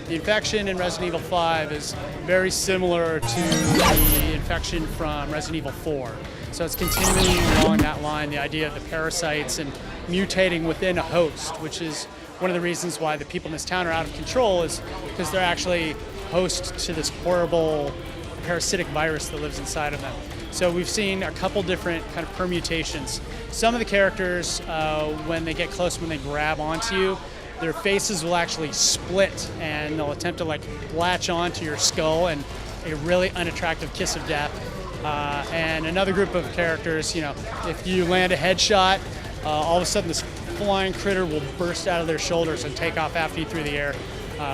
The infection in Resident Evil 5 is very similar to the infection from Resident Evil 4. So it's continuing along that line, the idea of the parasites and mutating within a host, which is one of the reasons why the people in this town are out of control, is because they're actually host to this horrible parasitic virus that lives inside of them. So we've seen a couple different kind of permutations. Some of the characters, when they get close, when they grab onto you, their faces will actually split and they'll attempt to like latch onto your skull and a really unattractive kiss of death. And another group of characters, you know, if you land a headshot, all of a sudden this flying critter will burst out of their shoulders and take off after you through the air,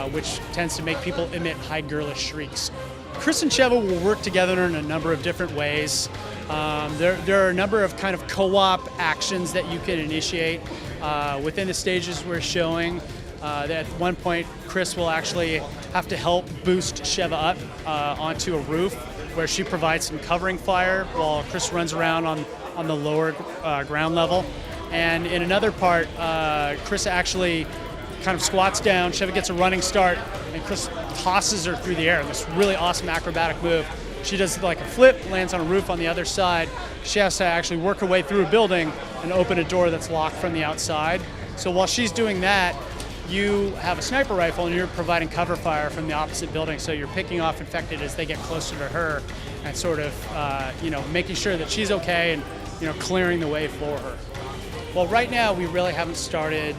which tends to make people emit high girlish shrieks. Chris and Sheva will work together in a number of different ways. There are a number of kind of co-op actions that you can initiate within the stages we're showing. At one point, Chris will actually have to help boost Sheva up onto a roof where she provides some covering fire while Chris runs around on the lower ground level. And in another part, Chris actually kind of squats down, Sheva gets a running start, and Chris tosses her through the air in this really awesome acrobatic move. She does like a flip, lands on a roof on the other side. She has to actually work her way through a building and open a door that's locked from the outside. So while she's doing that, you have a sniper rifle and you're providing cover fire from the opposite building. So you're picking off infected as they get closer to her and sort of, making sure that she's okay and, clearing the way for her. Well, right now we really haven't started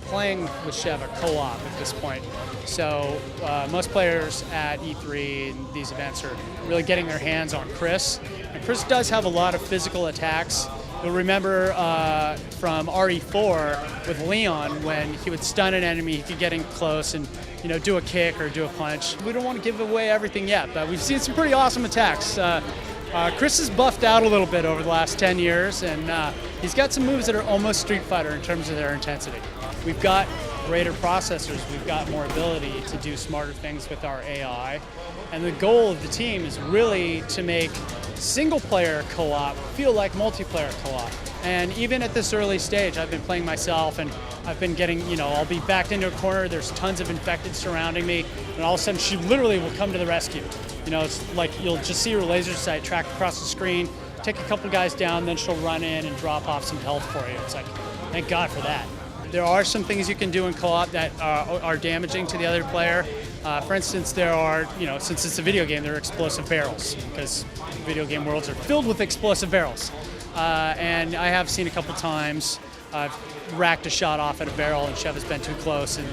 playing with Sheva co-op at this point. So most players at E3 and these events are really getting their hands on Chris. And Chris does have a lot of physical attacks. You'll remember from RE4 with Leon, when he would stun an enemy, he could get in close and do a kick or do a punch. We don't want to give away everything yet, but we've seen some pretty awesome attacks. Chris has buffed out a little bit over the last 10 years, and he's got some moves that are almost Street Fighter in terms of their intensity. We've got greater processors, we've got more ability to do smarter things with our AI, and the goal of the team is really to make single-player co-op feel like multiplayer co-op. And even at this early stage, I've been playing myself, and I've been getting, I'll be backed into a corner, there's tons of infected surrounding me, and all of a sudden she literally will come to the rescue. It's like you'll just see her laser sight track across the screen, take a couple guys down, then she'll run in and drop off some health for you. It's like, thank God for that. There are some things you can do in co-op that are damaging to the other player. For instance, there are, since it's a video game, there are explosive barrels, because video game worlds are filled with explosive barrels. And I have seen a couple times I've racked a shot off at a barrel and Sheva's been too close, and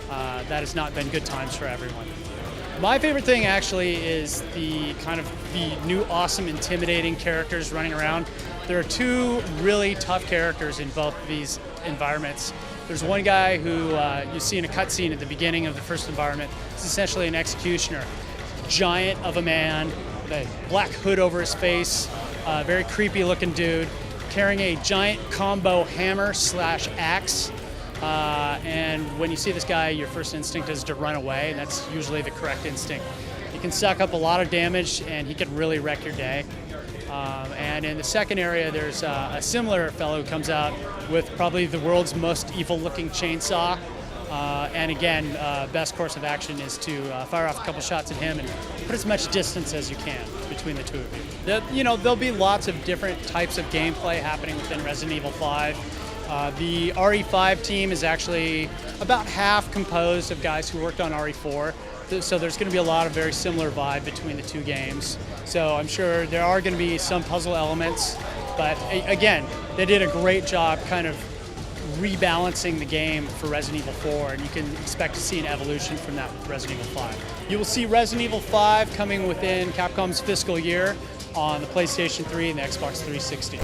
that has not been good times for everyone. My favorite thing actually is the new awesome intimidating characters running around. There are two really tough characters in both of these environments. There's one guy who you see in a cutscene at the beginning of the first environment. He's essentially an executioner. Giant of a man, with a black hood over his face, very creepy looking dude, carrying a giant combo hammer / axe. And when you see this guy, your first instinct is to run away, and that's usually the correct instinct. He can suck up a lot of damage, and he can really wreck your day. And in the second area, there's a similar fellow who comes out with probably the world's most evil-looking chainsaw. And again, best course of action is to fire off a couple shots at him and put as much distance as you can between the two of you. There'll be lots of different types of gameplay happening within Resident Evil 5. The RE5 team is actually about half composed of guys who worked on RE4. So there's going to be a lot of very similar vibe between the two games. So I'm sure there are going to be some puzzle elements, but again, they did a great job kind of rebalancing the game for Resident Evil 4, and you can expect to see an evolution from that with Resident Evil 5. You will see Resident Evil 5 coming within Capcom's fiscal year on the PlayStation 3 and the Xbox 360.